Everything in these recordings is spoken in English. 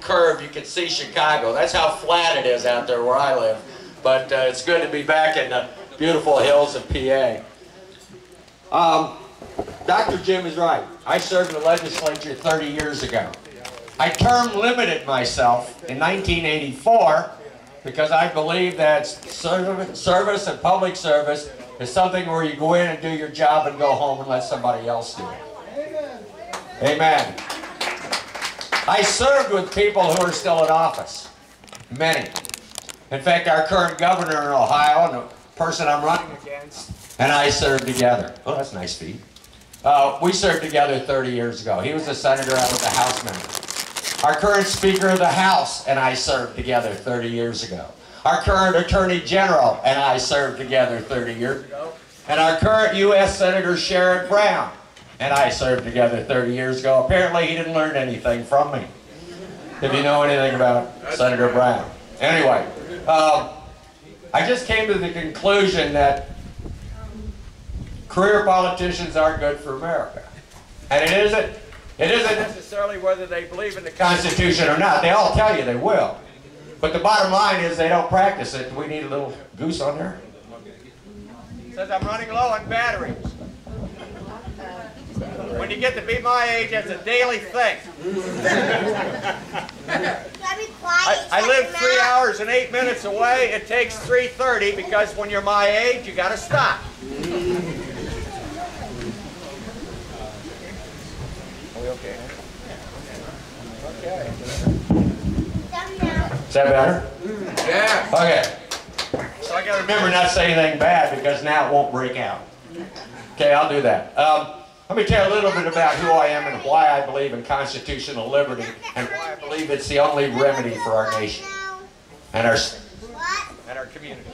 curved, you can see Chicago. That's how flat it is out there where I live. But it's good to be back in the beautiful hills of PA. Dr. Jim is right. I served in the legislature 30 years ago. I term limited myself in 1984 because I believe that service and public service is something where you go in and do your job and go home and let somebody else do it. Amen. I served with people who are still in office. Many. In fact, our current governor in Ohio and the person I'm running against and I served together. Oh, that's a nice feat. We served together 30 years ago. He was a senator, I was a House member. Our current Speaker of the House and I served together 30 years ago. Our current Attorney General and I served together 30 years ago. And our current U.S. Senator Sherrod Brown and I served together 30 years ago. Apparently he didn't learn anything from me, if you know anything about Senator Brown. Anyway, I just came to the conclusion that career politicians aren't good for America. And it isn't necessarily whether they believe in the Constitution or not. They all tell you they will. But the bottom line is they don't practice it. Do we need a little goose on there? It says I'm running low on batteries. When you get to be my age, it's a daily thing. I live 3 hours and 8 minutes away. It takes 3:30 because when you're my age, you got to stop. Are we okay? Okay. Is that better? Yeah. Okay. So I got to remember not to say anything bad because now it won't break out. Okay, I'll do that. Let me tell you a little bit about who I am and why I believe in constitutional liberty and why I believe it's the only remedy for our nation and our community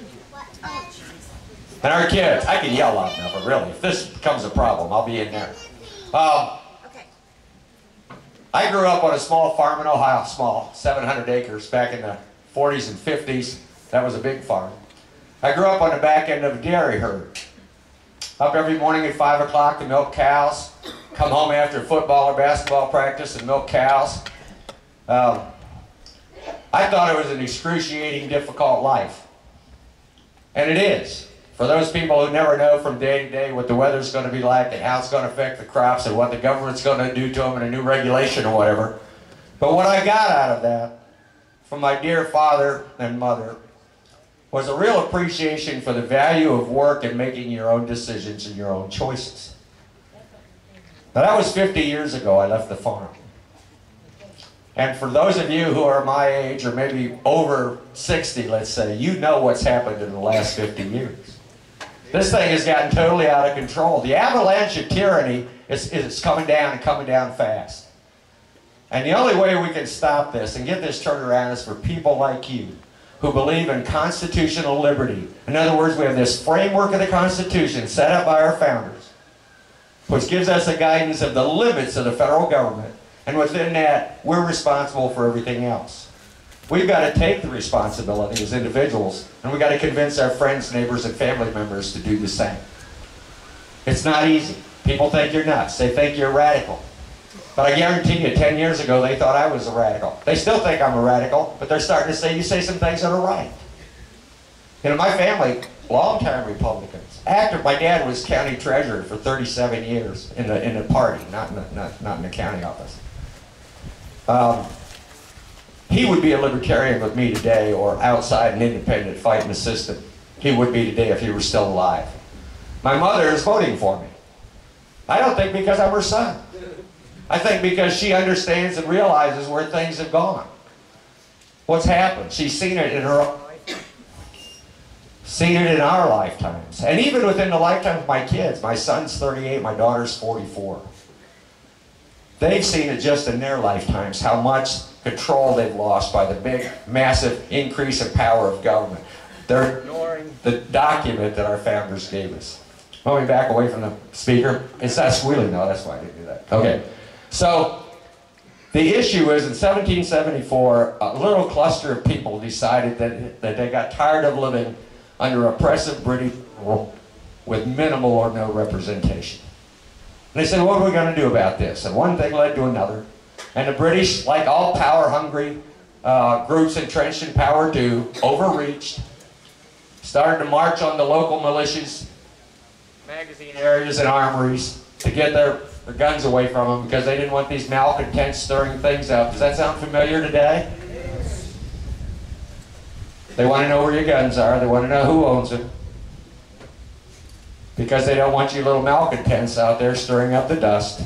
and our kids. I can yell loud enough, but really, if this becomes a problem, I'll be in there. I grew up on a small farm in Ohio, small, 700 acres, back in the 40s and 50s. That was a big farm. I grew up on the back end of a dairy herd. Up every morning at 5 o'clock to milk cows, come home after football or basketball practice and milk cows. I thought it was an excruciating, difficult life. And it is. For those people who never know from day to day what the weather's going to be like and how it's going to affect the crops and what the government's going to do to them and a new regulation or whatever. But what I got out of that, from my dear father and mother, was a real appreciation for the value of work and making your own decisions and your own choices. Now that was 50 years ago I left the farm. And for those of you who are my age, or maybe over 60, let's say, you know what's happened in the last 50 years. This thing has gotten totally out of control. The avalanche of tyranny is coming down and coming down fast. And the only way we can stop this and get this turned around is for people like you who believe in constitutional liberty. In other words, we have this framework of the Constitution set up by our founders, which gives us the guidance of the limits of the federal government. And within that, we're responsible for everything else. We've got to take the responsibility as individuals, and we've got to convince our friends, neighbors, and family members to do the same. It's not easy. People think you're nuts. They think you're radical. But I guarantee you, 10 years ago, they thought I was a radical. They still think I'm a radical, but they're starting to say, you say some things that are right. You know, my family, long-time Republicans. My dad was county treasurer for 37 years in the party, not in the county office. He would be a libertarian with me today, or outside an independent fighting the system. He would be today if he were still alive. My mother is voting for me. I don't think because I'm her son. I think because she understands and realizes where things have gone. What's happened. She's seen it in her own life. Seen it in our lifetimes. And even within the lifetime of my kids. My son's 38, my daughter's 44. They've seen it just in their lifetimes, how much control they've lost by the big, massive increase in power of government. They're ignoring the document that our founders gave us. Let me back away from the speaker. It's not squealing though, that's why I didn't do that. Okay, so the issue is in 1774, a little cluster of people decided that they got tired of living under oppressive British rule with minimal or no representation. And they said, what are we going to do about this? And one thing led to another. And the British, like all power-hungry groups entrenched in power do, overreached, started to march on the local militias, magazine areas, and armories to get their guns away from them because they didn't want these malcontents stirring things up. Does that sound familiar today? They want to know where your guns are. They want to know who owns them. Because they don't want you little malcontents out there stirring up the dust.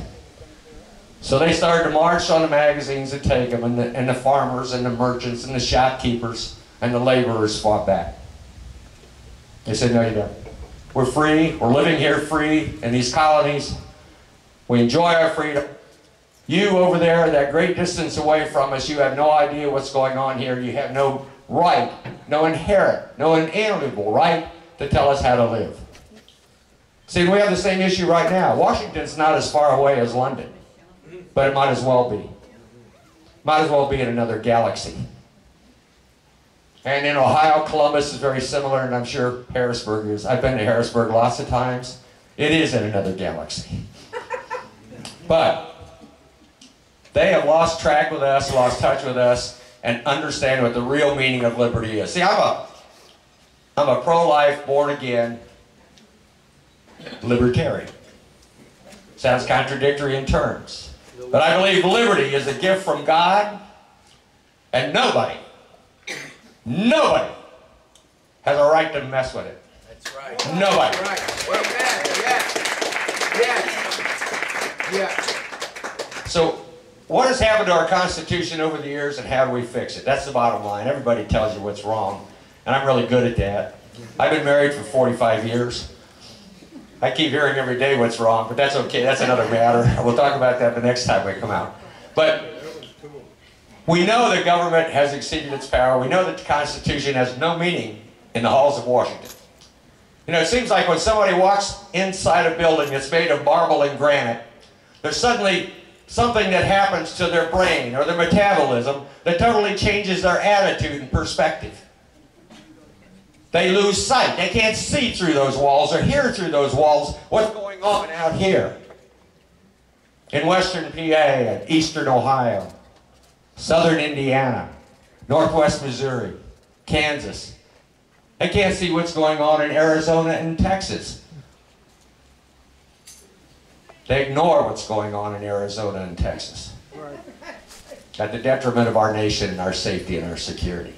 So they started to march on the magazines and take them, and the farmers and the merchants and the shopkeepers and the laborers fought back. They said, no, you don't. We're free. We're living here free in these colonies. We enjoy our freedom. You over there, that great distance away from us, you have no idea what's going on here. You have no right, no inherent, no inalienable right to tell us how to live. See, we have the same issue right now. Washington's not as far away as London, but it might as well be. Might as well be in another galaxy. And in Ohio, Columbus is very similar, and I'm sure Harrisburg is. I've been to Harrisburg lots of times. It is in another galaxy. But they have lost track with us, lost touch with us, and understand what the real meaning of liberty is. See, I'm a pro-life, born-again libertarian. Sounds contradictory in terms. But I believe liberty is a gift from God, and nobody has a right to mess with it. That's right. Nobody. That's right. Well, yes. So, what has happened to our Constitution over the years, and how do we fix it? That's the bottom line. Everybody tells you what's wrong, and I'm really good at that. I've been married for 45 years. I keep hearing every day what's wrong, but that's okay. That's another matter. We'll talk about that the next time we come out. But we know the government has exceeded its power. We know that the Constitution has no meaning in the halls of Washington. You know, it seems like when somebody walks inside a building that's made of marble and granite, there's suddenly something that happens to their brain or their metabolism that totally changes their attitude and perspective. They lose sight. They can't see through those walls or hear through those walls what's going on out here. In western PA and eastern Ohio, southern Indiana, northwest Missouri, Kansas. They can't see what's going on in Arizona and Texas. They ignore what's going on in Arizona and Texas. At the detriment of our nation and our safety and our security.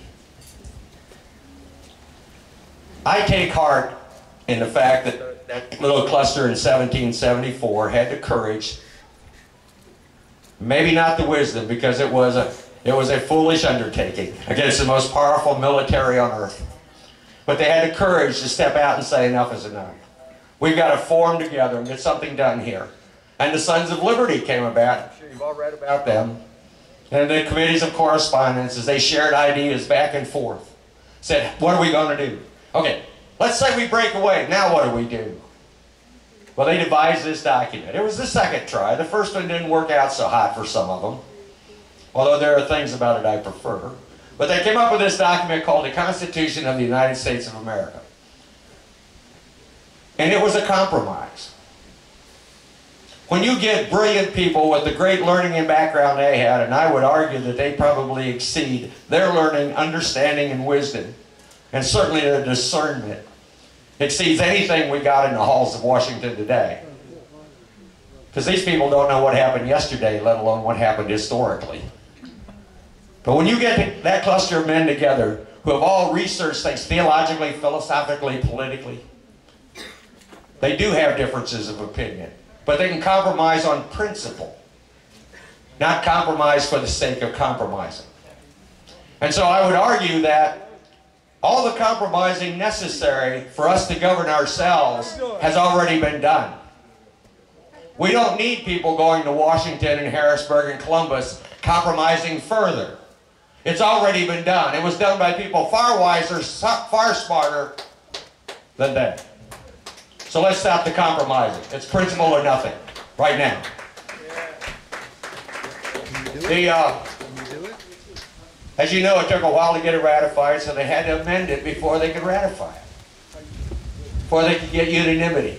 I take heart in the fact that that little cluster in 1774 had the courage, maybe not the wisdom, because it was a foolish undertaking against the most powerful military on earth. But they had the courage to step out and say enough is enough. We've got to form together and get something done here. And the Sons of Liberty came about. I'm sure you've all read about them. And the committees of correspondence, as they shared ideas back and forth, said, what are we going to do? Okay, let's say we break away. Now what do we do? Well, they devised this document. It was the second try. The first one didn't work out so hot for some of them, although there are things about it I prefer. But they came up with this document called the Constitution of the United States of America. And it was a compromise. When you get brilliant people with the great learning and background they had, and I would argue that they probably exceed their learning, understanding, and wisdom, and certainly their discernment exceeds anything we got in the halls of Washington today. Because these people don't know what happened yesterday, let alone what happened historically. But when you get that cluster of men together who have all researched things theologically, philosophically, politically, they do have differences of opinion. But they can compromise on principle, not compromise for the sake of compromising. And so I would argue that all the compromising necessary for us to govern ourselves has already been done. We don't need people going to Washington and Harrisburg and Columbus compromising further. It's already been done. It was done by people far wiser, far smarter than them. So let's stop the compromising. It's principle or nothing, right now. As you know, it took a while to get it ratified, so they had to amend it before they could ratify it, before they could get unanimity.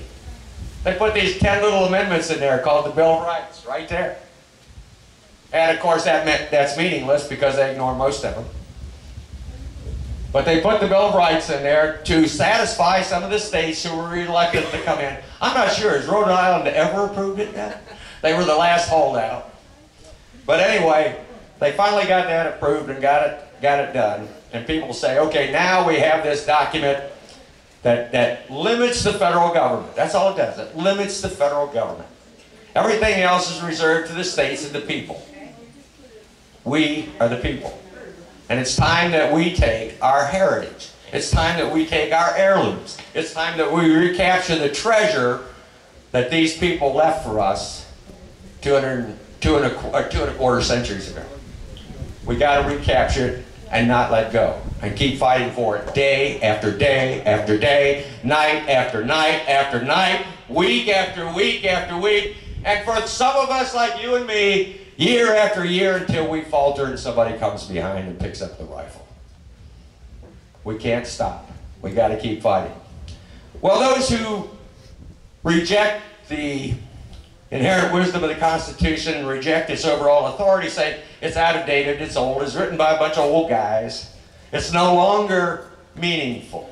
They put these 10 little amendments in there called the Bill of Rights, right there. And of course that's meaningless because they ignore most of them. But they put the Bill of Rights in there to satisfy some of the states who were reluctant to come in. I'm not sure, has Rhode Island ever approved it yet? They were the last holdout. But anyway, they finally got that approved and got it done. And people say, okay, now we have this document that limits the federal government. That's all it does. It limits the federal government. Everything else is reserved to the states and the people. We are the people. And it's time that we take our heritage. It's time that we take our heirlooms. It's time that we recapture the treasure that these people left for us two and a quarter centuries ago. We got to recapture it and not let go. And keep fighting for it day after day after day, night after night after night, week after week after week. And for some of us like you and me, year after year until we falter and somebody comes behind and picks up the rifle. We can't stop. We got to keep fighting. Well, those who reject the inherent wisdom of the Constitution and reject its overall authority say it's outdated, it's old, it's written by a bunch of old guys. It's no longer meaningful.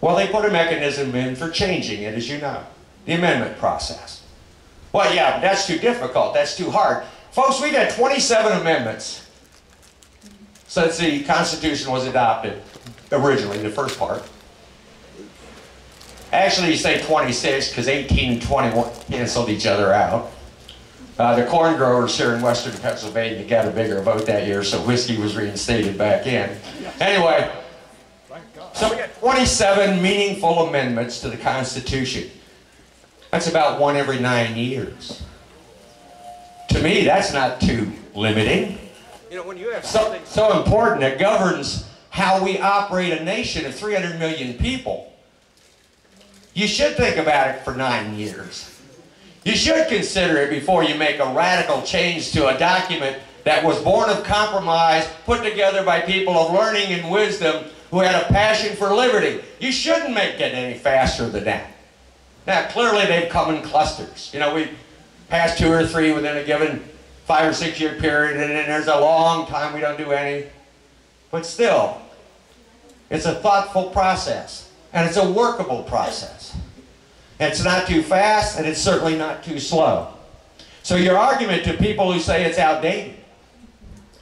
Well, they put a mechanism in for changing it, as you know, the amendment process. Well, yeah, but that's too difficult. That's too hard. Folks, we got 27 amendments since the Constitution was adopted originally, the first part. Actually, you say 26 because 18 and 21 canceled each other out. The corn growers here in western Pennsylvania got a bigger vote that year, so whiskey was reinstated back in. Anyway, so we got 27 meaningful amendments to the Constitution. That's about one every 9 years. To me, that's not too limiting. You know, when you have something so important that governs how we operate a nation of 300 million people, you should think about it for 9 years. You should consider it before you make a radical change to a document that was born of compromise, put together by people of learning and wisdom who had a passion for liberty. You shouldn't make it any faster than that. Now, clearly they've come in clusters. You know, we passed 2 or 3 within a given 5 or 6 year period, and then there's a long time we don't do any. But still, it's a thoughtful process, and it's a workable process. It's not too fast, and it's certainly not too slow. So your argument to people who say it's outdated,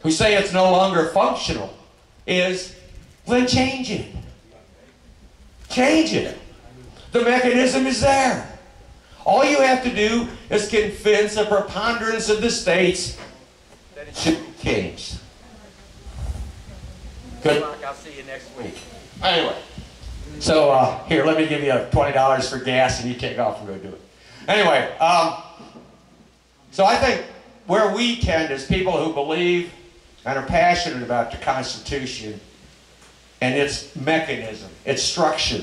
who say it's no longer functional, is, well, then change it. Change it. The mechanism is there. All you have to do is convince a preponderance of the states that it should be changed. Good luck. I'll see you next week. Anyway, so here, let me give you $20 for gas and you take off and go do it. Anyway, so I think where we tend as people who believe and are passionate about the Constitution and its mechanism, its structure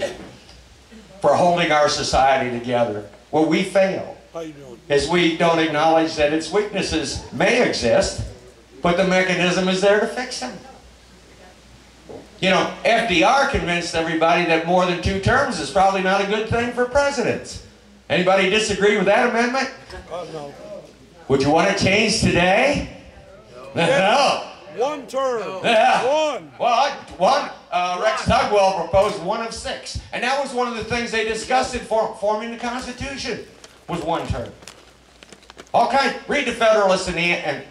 for holding our society together, where we fail is we don't acknowledge that its weaknesses may exist, but the mechanism is there to fix them. You know, FDR convinced everybody that more than 2 terms is probably not a good thing for presidents. Anybody disagree with that amendment? No. Would you want to change today? No. 1 term. Yeah. 1. Well, Rex Tugwell proposed 1 of 6. And that was one of the things they discussed in forming the Constitution, was 1 term. All kinds. Read the Federalist and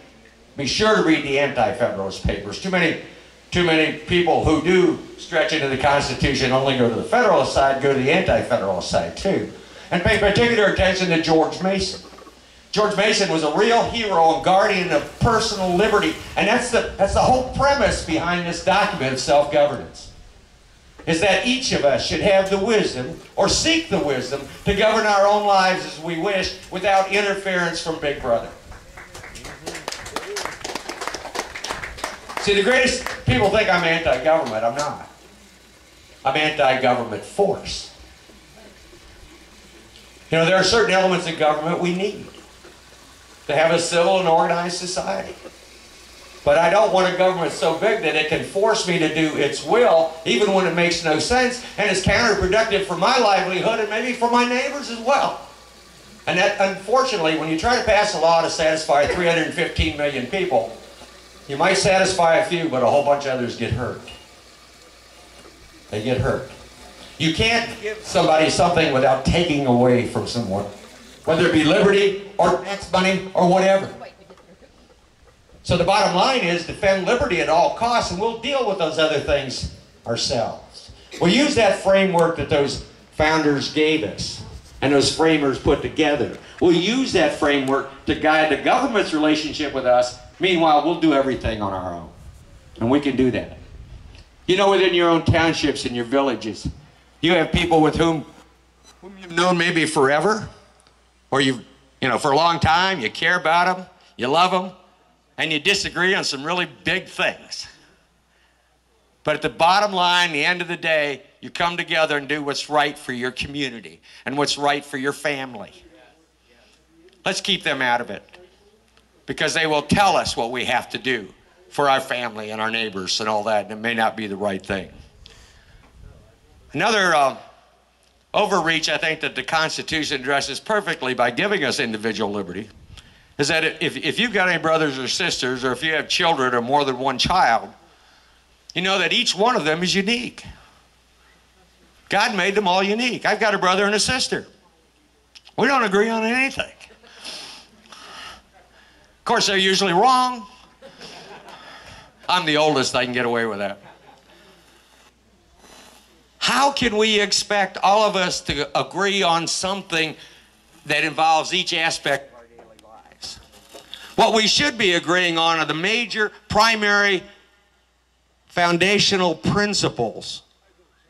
be sure to read the Anti-Federalist papers. Too many people who do stretch into the Constitution only go to the Federalist side, go to the Anti-Federalist side too. And pay particular attention to George Mason. George Mason was a real hero and guardian of personal liberty, and that's the whole premise behind this document of self-governance, is that each of us should have the wisdom, or seek the wisdom, to govern our own lives as we wish without interference from Big Brother. See, the greatest people think I'm anti-government. I'm not. I'm anti-government force. You know, there are certain elements in government we need to have a civil and organized society. But I don't want a government so big that it can force me to do its will, even when it makes no sense, and is counterproductive for my livelihood and maybe for my neighbors as well. And that, unfortunately, when you try to pass a law to satisfy 315 million people, you might satisfy a few, but a whole bunch of others get hurt. They get hurt. You can't give somebody something without taking away from someone, whether it be liberty or tax money or whatever. So the bottom line is defend liberty at all costs, and we'll deal with those other things ourselves. We'll use that framework that those founders gave us and those framers put together. We'll use that framework to guide the government's relationship with us. Meanwhile, we'll do everything on our own. And we can do that. You know, within your own townships and your villages, you have people with whom you've known maybe forever, or you know, for a long time, you care about them, you love them, and you disagree on some really big things. But at the bottom line, the end of the day, you come together and do what's right for your community and what's right for your family. Let's keep them out of it, because they will tell us what we have to do for our family and our neighbors and all that, and it may not be the right thing. Another overreach, I think, that the Constitution addresses perfectly by giving us individual liberty is that if you've got any brothers or sisters, or if you have children or more than one child, you know that each one of them is unique. God made them all unique. I've got a brother and a sister. We don't agree on anything. Of course, they're usually wrong. I'm the oldest, I can get away with that. How can we expect all of us to agree on something that involves each aspect of our daily lives? What we should be agreeing on are the major, primary, foundational principles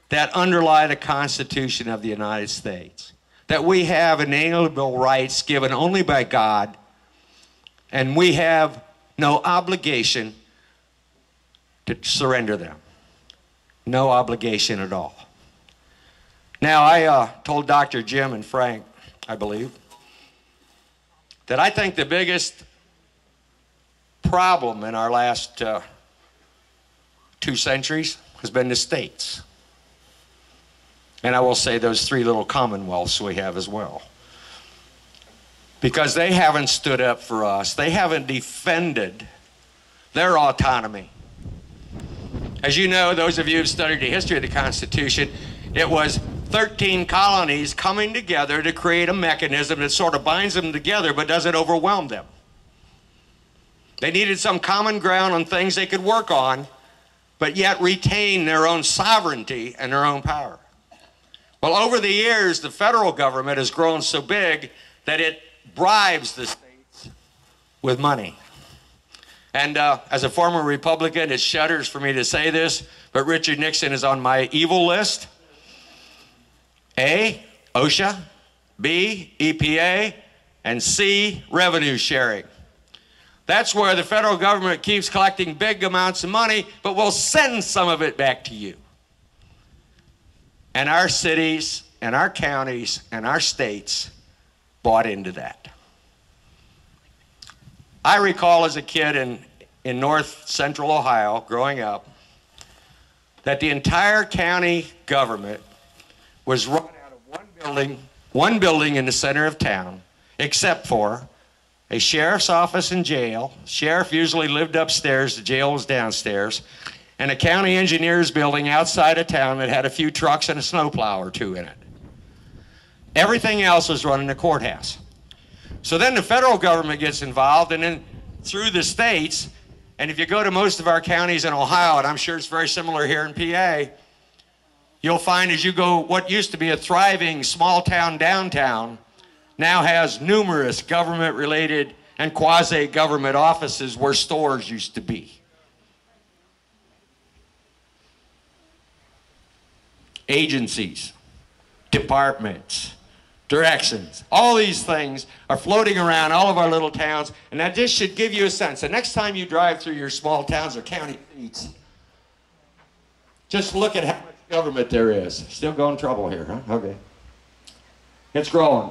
that underlie the Constitution of the United States. That we have inalienable rights given only by God, and we have no obligation to surrender them. No obligation at all. Now, I told Dr. Jim and Frank, I believe, that I think the biggest problem in our last 2 centuries has been the states. And I will say those 3 little commonwealths we have as well. Because they haven't stood up for us. They haven't defended their autonomy. As you know, those of you who've studied the history of the Constitution, it was 13 colonies coming together to create a mechanism that sort of binds them together but doesn't overwhelm them. They needed some common ground on things they could work on, but yet retain their own sovereignty and their own power. Well, over the years, the federal government has grown so big that it bribes the states with money. And as a former Republican, it shudders for me to say this, but Richard Nixon is on my evil list. A, OSHA, B, EPA, and C, revenue sharing. That's where the federal government keeps collecting big amounts of money, but will send some of it back to you. And our cities and our counties and our states bought into that. I recall as a kid in north central Ohio, growing up, that the entire county government was run out of one building in the center of town, except for a sheriff's office and jail. Sheriff usually lived upstairs, the jail was downstairs, and a county engineer's building outside of town that had a few trucks and a snowplow or 2 in it. Everything else was run in the courthouse. So then the federal government gets involved, and then through the states, and if you go to most of our counties in Ohio, and I'm sure it's very similar here in PA, you'll find as you go, what used to be a thriving small town downtown now has numerous government-related and quasi-government offices where stores used to be. Agencies, departments, directions, all these things are floating around all of our little towns, and that just should give you a sense. The next time you drive through your small towns or county seats, just look at how much government there is. Still going trouble here, huh? Okay. It's growing.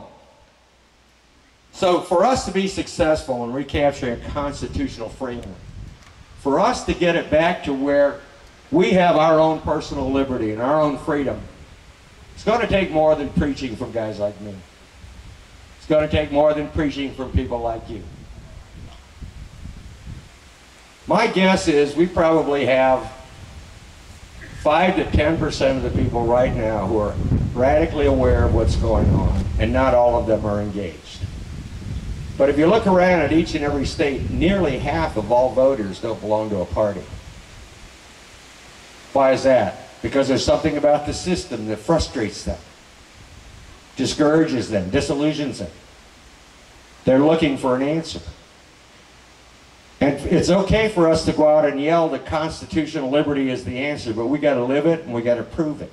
So for us to be successful in recapturing a constitutional framework, for us to get it back to where we have our own personal liberty and our own freedom, it's going to take more than preaching from guys like me. It's going to take more than preaching from people like you. My guess is we probably have 5 to 10% of the people right now who are radically aware of what's going on, and not all of them are engaged. But if you look around at each and every state, nearly half of all voters don't belong to a party. Why is that? Because there's something about the system that frustrates them, discourages them, disillusions them. They're looking for an answer. And it's okay for us to go out and yell that constitutional liberty is the answer, but we got to live it and we got to prove it.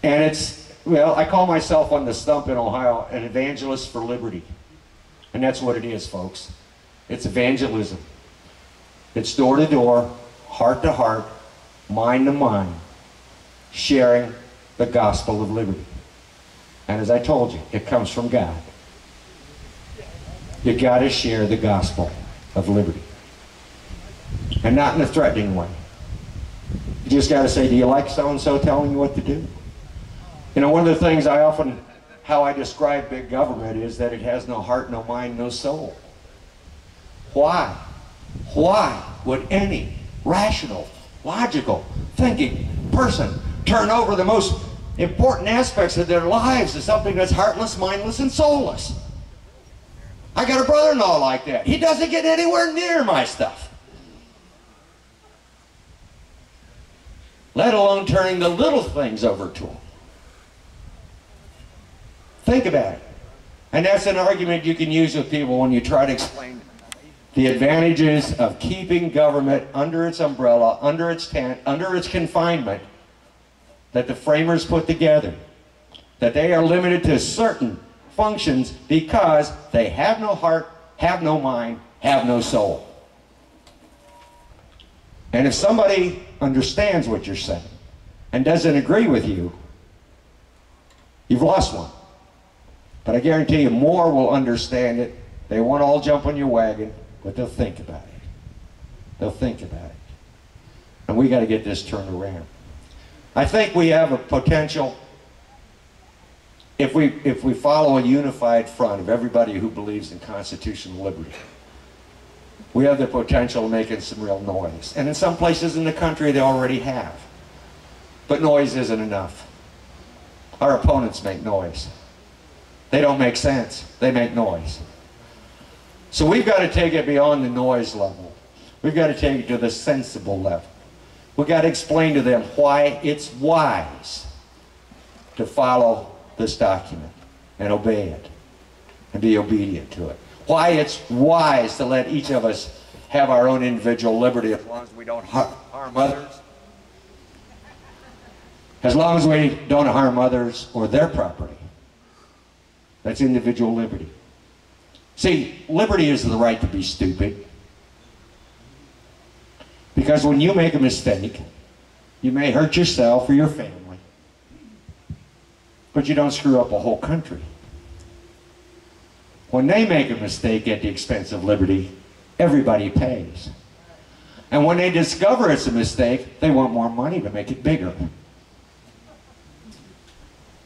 And it's, well, I call myself on the stump in Ohio an evangelist for liberty. And that's what it is, folks. It's evangelism. It's door to door, heart to heart, mind to mind, sharing the gospel of liberty. And as I told you, it comes from God. You got to share the gospel of liberty. And not in a threatening way. You just got to say, do you like so-and-so telling you what to do? You know, one of the things how I describe big government is that it has no heart, no mind, no soul. Why? Why would any rational, logical, thinking person turn over the most important aspects of their lives to something that's heartless, mindless, and soulless? I got a brother-in-law like that. He doesn't get anywhere near my stuff. Let alone turning the little things over to him. Think about it. And that's an argument you can use with people when you try to explain the advantages of keeping government under its umbrella, under its tent, under its confinement that the framers put together. That they are limited to certain functions because they have no heart, have no mind, have no soul. And if somebody understands what you're saying and doesn't agree with you, you've lost one. But I guarantee you more will understand it. They won't all jump on your wagon, but they'll think about it. They'll think about it. And we got to get this turned around. I think we have a potential, if we follow a unified front of everybody who believes in constitutional liberty, we have the potential of making some real noise. And in some places in the country they already have. But noise isn't enough. Our opponents make noise. They don't make sense. They make noise. So we've got to take it beyond the noise level. We've got to take it to the sensible level. We've got to explain to them why it's wise to follow this document and obey it and be obedient to it. Why it's wise to let each of us have our own individual liberty as long as we don't harm others. As long as we don't harm others or their property. That's individual liberty. See, liberty is the right to be stupid. Because when you make a mistake, you may hurt yourself or your family. But you don't screw up a whole country. When they make a mistake at the expense of liberty, everybody pays. And when they discover it's a mistake, they want more money to make it bigger.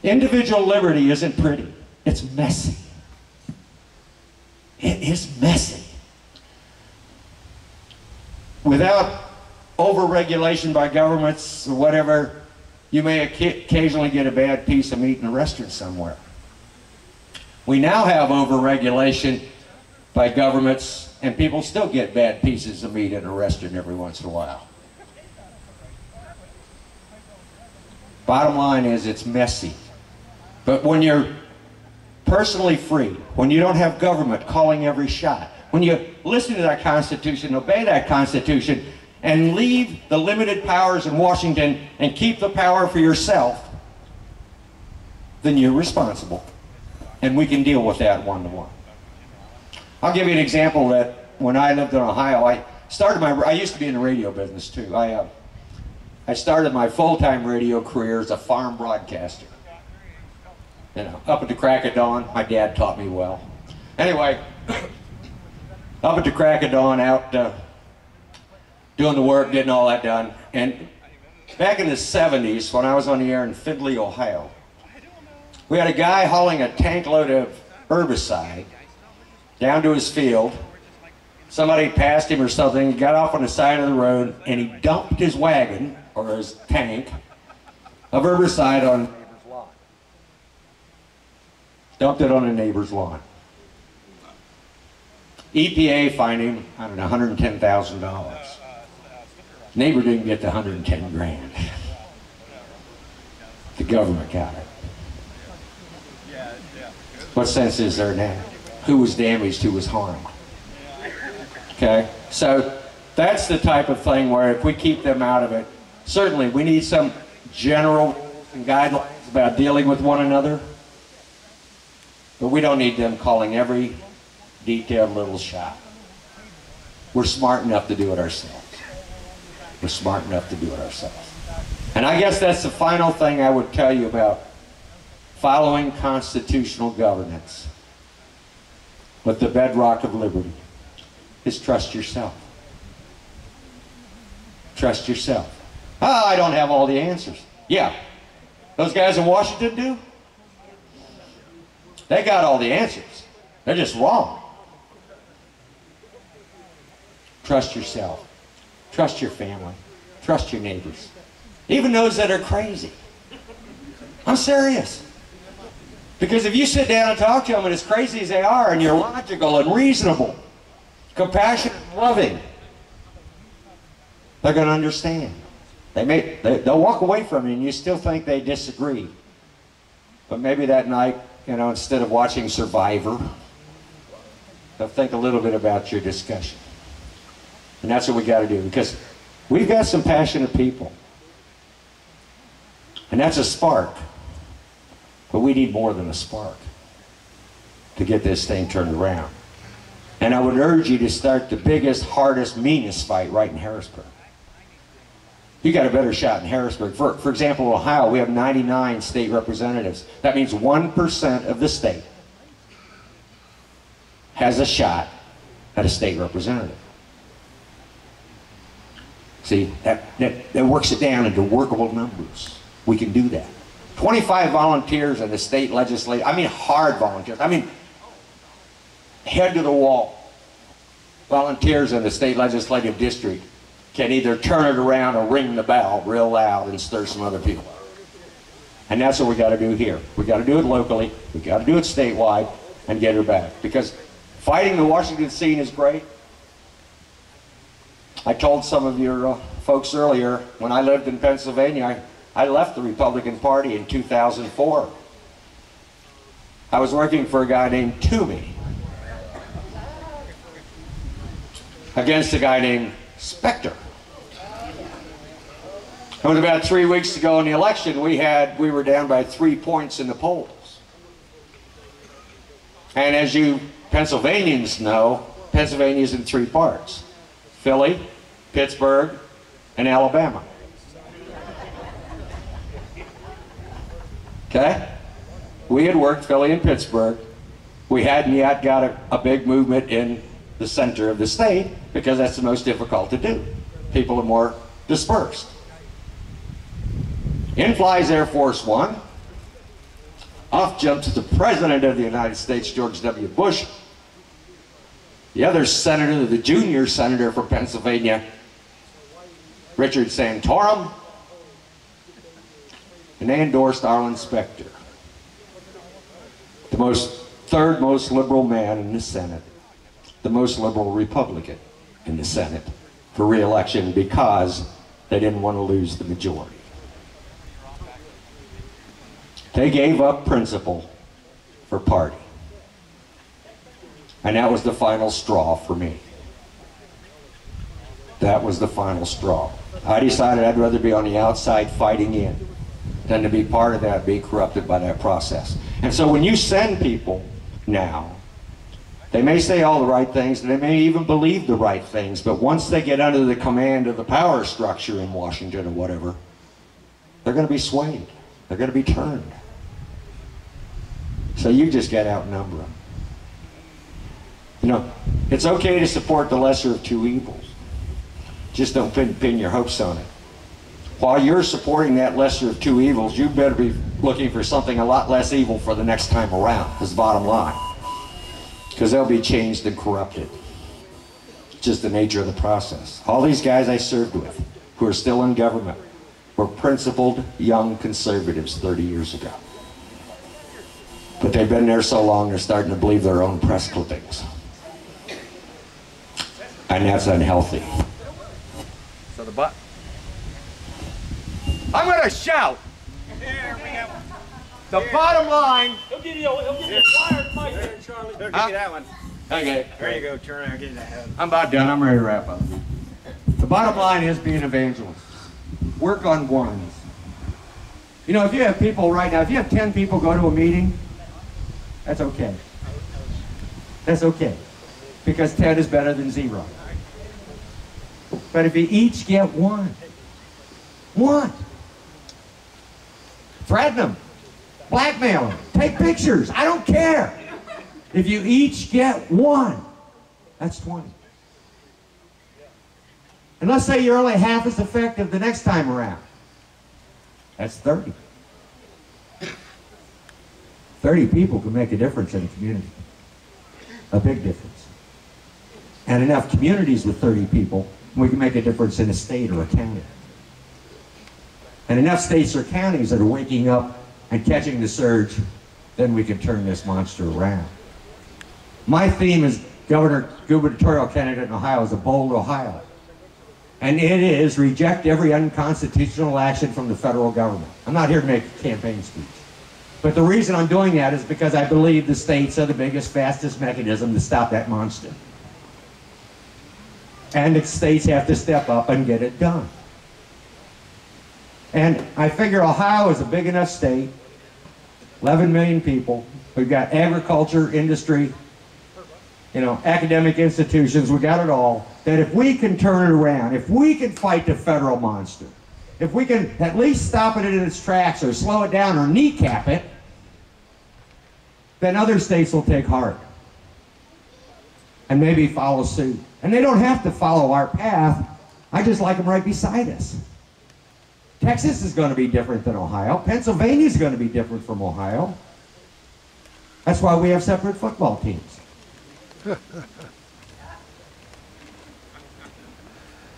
Individual liberty isn't pretty. It's messy. It is messy. Without over-regulation by governments or whatever, you may occasionally get a bad piece of meat in a restaurant somewhere. We now have over-regulation by governments, and people still get bad pieces of meat in a restaurant every once in a while. Bottom line is, it's messy. But when you're personally free, when you don't have government calling every shot, when you listen to that Constitution, obey that Constitution, and leave the limited powers in Washington and keep the power for yourself, then you're responsible. And we can deal with that one-to-one. I'll give you an example that when I lived in Ohio, I used to be in the radio business too. I started my full-time radio career as a farm broadcaster. You know, up at the crack of dawn. My dad taught me well. Anyway, up at the crack of dawn, out doing the work, getting all that done. And back in the 70s, when I was on the air in Findlay, Ohio, We had a guy hauling a tank load of herbicide down to his field. Somebody passed him or something. He got off on the side of the road and he dumped his wagon or his tank of herbicide on a neighbor's lawn. Dumped it on a neighbor's lawn. EPA fined him, I don't know, $110,000. Neighbor didn't get the 110 grand. The government got it. What sense is there now? Who was damaged, who was harmed? Okay, so that's the type of thing where if we keep them out of it, certainly we need some general rules and guidelines about dealing with one another, but we don't need them calling every detailed little shot. We're smart enough to do it ourselves. We're smart enough to do it ourselves. And I guess that's the final thing I would tell you about following constitutional governance. But the bedrock of liberty is trust yourself. Trust yourself. Oh, I don't have all the answers. Yeah, those guys in Washington do. They got all the answers. They're just wrong. Trust yourself. Trust your family. Trust your neighbors. Even those that are crazy. I'm serious. Because if you sit down and talk to them, and as crazy as they are, and you're logical and reasonable, compassionate and loving, they're going to understand. They'll walk away from you and you still think they disagree. But maybe that night, you know, instead of watching Survivor, they'll think a little bit about your discussion. And that's what we got to do, because we've got some passionate people. And that's a spark. But we need more than a spark to get this thing turned around. And I would urge you to start the biggest, hardest, meanest fight right in Harrisburg. You got a better shot in Harrisburg. For example, Ohio, we have 99 state representatives. That means 1% of the state has a shot at a state representative. See, that works it down into workable numbers. We can do that. 25 volunteers in the state legislature. I mean hard volunteers. I mean head to the wall. Volunteers in the state legislative district can either turn it around or ring the bell real loud and stir some other people. And that's what we got to do here. We got to do it locally. We got to do it statewide and get her back. Because fighting the Washington scene is great. I told some of your folks earlier, when I lived in Pennsylvania, I left the Republican Party in 2004. I was working for a guy named Toomey against a guy named Specter. And about 3 weeks ago in the election, we were down by 3 points in the polls. And as you Pennsylvanians know, Pennsylvania's in 3 parts: Philly, Pittsburgh, and Alabama. Okay? We had worked Philly and Pittsburgh. We hadn't yet got a big movement in the center of the state, because that's the most difficult to do. People are more dispersed. In flies Air Force One. Off jumps the President of the United States, George W. Bush. The other senator, the junior senator from Pennsylvania, Richard Santorum. And they endorsed Arlen Specter, the third most liberal man in the Senate, the most liberal Republican in the Senate, for re-election, because they didn't want to lose the majority. They gave up principle for party. And that was the final straw for me. That was the final straw. I decided I'd rather be on the outside fighting in than to be part of that, be corrupted by that process. And so when you send people now, they may say all the right things, and they may even believe the right things, but once they get under the command of the power structure in Washington or whatever, they're going to be swayed. They're going to be turned. So you just got to outnumber them. You know, it's okay to support the lesser of two evils. Just don't pin your hopes on it. While you're supporting that lesser of two evils, you better be looking for something a lot less evil for the next time around, is the bottom line. Because they'll be changed and corrupted. Just the nature of the process. All these guys I served with, who are still in government, were principled young conservatives 30 years ago. But they've been there so long, they're starting to believe their own press clippings. And that's unhealthy. So I'm going to shout. The bottom line. He'll give you a wired mic there, Charlie. He'll give you that one. Okay. There you go, Charlie. I'll give you that. I'm about done. I'm ready to wrap up. The bottom line is being evangelists. Work on ones. You know, if you have people right now, if you have 10 people go to a meeting, that's okay. That's okay. Because 10 is better than 0. But if you each get one, threaten them, blackmail them, take pictures, I don't care. If you each get one, that's 20. And let's say you're only half as effective the next time around. That's 30. 30 people can make a difference in a community. A big difference. And enough communities with 30 people, we can make a difference in a state or a county. And enough states or counties that are waking up and catching the surge, then we can turn this monster around. My theme as gubernatorial candidate in Ohio is a bold Ohio. And it is reject every unconstitutional action from the federal government. I'm not here to make a campaign speech. But the reason I'm doing that is because I believe the states are the biggest, fastest mechanism to stop that monster. And the states have to step up and get it done. And I figure Ohio is a big enough state, 11 million people. We've got agriculture, industry, you know, academic institutions, we got it all. That if we can turn it around, if we can fight the federal monster, if we can at least stop it in its tracks or slow it down or kneecap it, then other states will take heart and maybe follow suit. And they don't have to follow our path. I just like them right beside us. Texas is going to be different than Ohio. Pennsylvania is going to be different from Ohio. That's why we have separate football teams.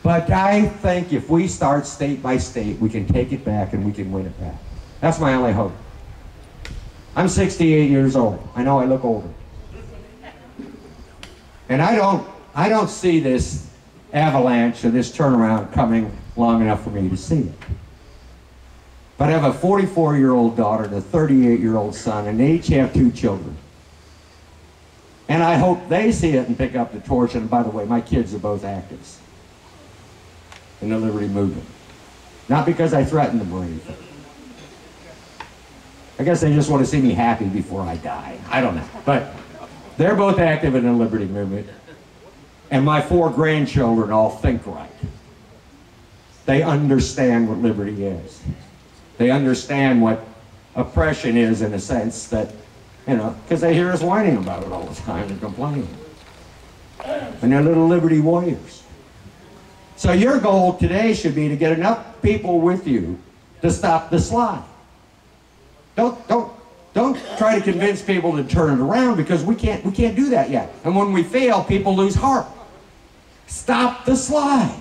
But I think if we start state by state, we can take it back and we can win it back. That's my only hope. I'm 68 years old. I know I look older. And I don't see this avalanche or this turnaround coming long enough for me to see it. But I have a 44-year-old daughter and a 38-year-old son, and they each have 2 children. And I hope they see it and pick up the torch. And by the way, my kids are both actives in the liberty movement. Not because I threaten them or anything. I guess they just want to see me happy before I die. I don't know. But they're both active in the liberty movement. And my 4 grandchildren all think right. They understand what liberty is. They understand what oppression is in a sense that, you know, because they hear us whining about it all the time and complaining. And they're little liberty warriors. So your goal today should be to get enough people with you to stop the slide. Don't try to convince people to turn it around, because we can't do that yet. And when we fail, people lose heart. Stop the slide.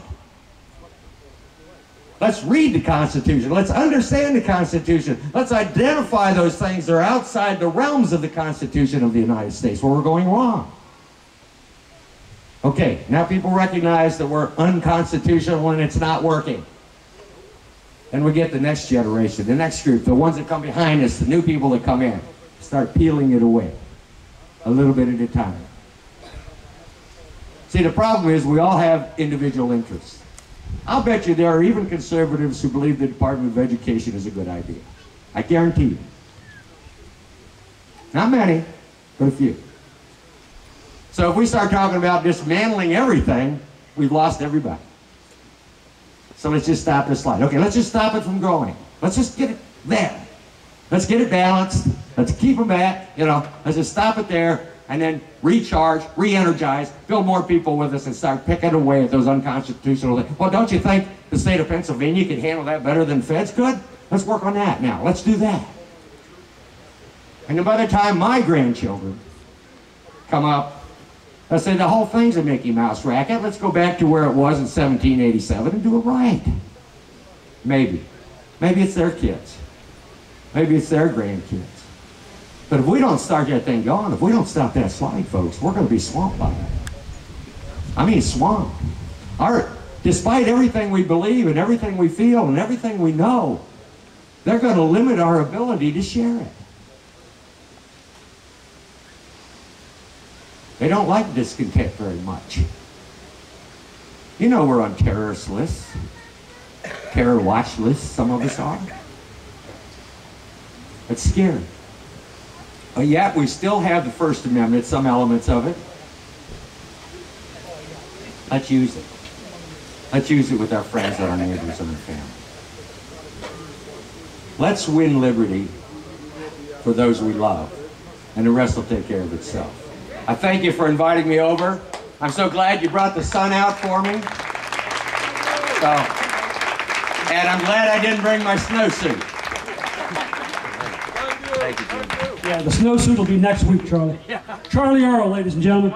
Let's read the Constitution. Let's understand the Constitution. Let's identify those things that are outside the realms of the Constitution of the United States where we're going wrong. Okay, now people recognize that we're unconstitutional when it's not working. And we get the next generation, the next group, the ones that come behind us, the new people that come in. Start peeling it away, a little bit at a time. See, the problem is we all have individual interests. I'll bet you there are even conservatives who believe the Department of Education is a good idea. I guarantee you. Not many, but a few. So if we start talking about dismantling everything, we've lost everybody. So let's just stop this slide. Okay, let's just stop it from growing. Let's just get it there. Let's get it balanced. Let's keep them back. You know, let's just stop it there. and then recharge, re-energize, build more people with us, and start picking away at those unconstitutional things. Well, don't you think the state of Pennsylvania could handle that better than feds could? Let's work on that now. Let's do that. And then by the time my grandchildren come up, let's say the whole thing's a Mickey Mouse racket. Let's go back to where it was in 1787 and do it right. Maybe. Maybe it's their kids. Maybe it's their grandkids. But if we don't start that thing going, if we don't stop that slide, folks, we're going to be swamped by it. I mean, swamped. Despite everything we believe and everything we feel and everything we know, they're going to limit our ability to share it. They don't like discontent very much. You know we're on terrorist lists, terror watch lists, some of us are. It's scary. But yet we still have the First Amendment, some elements of it. Let's use it. Let's use it with our friends and our neighbors and our family. Let's win liberty for those we love, and the rest will take care of itself. I thank you for inviting me over. I'm so glad you brought the sun out for me. And I'm glad I didn't bring my snowsuit. Thank you, Jim. Yeah, the snowsuit will be next week, Charlie. Charlie Earl, ladies and gentlemen.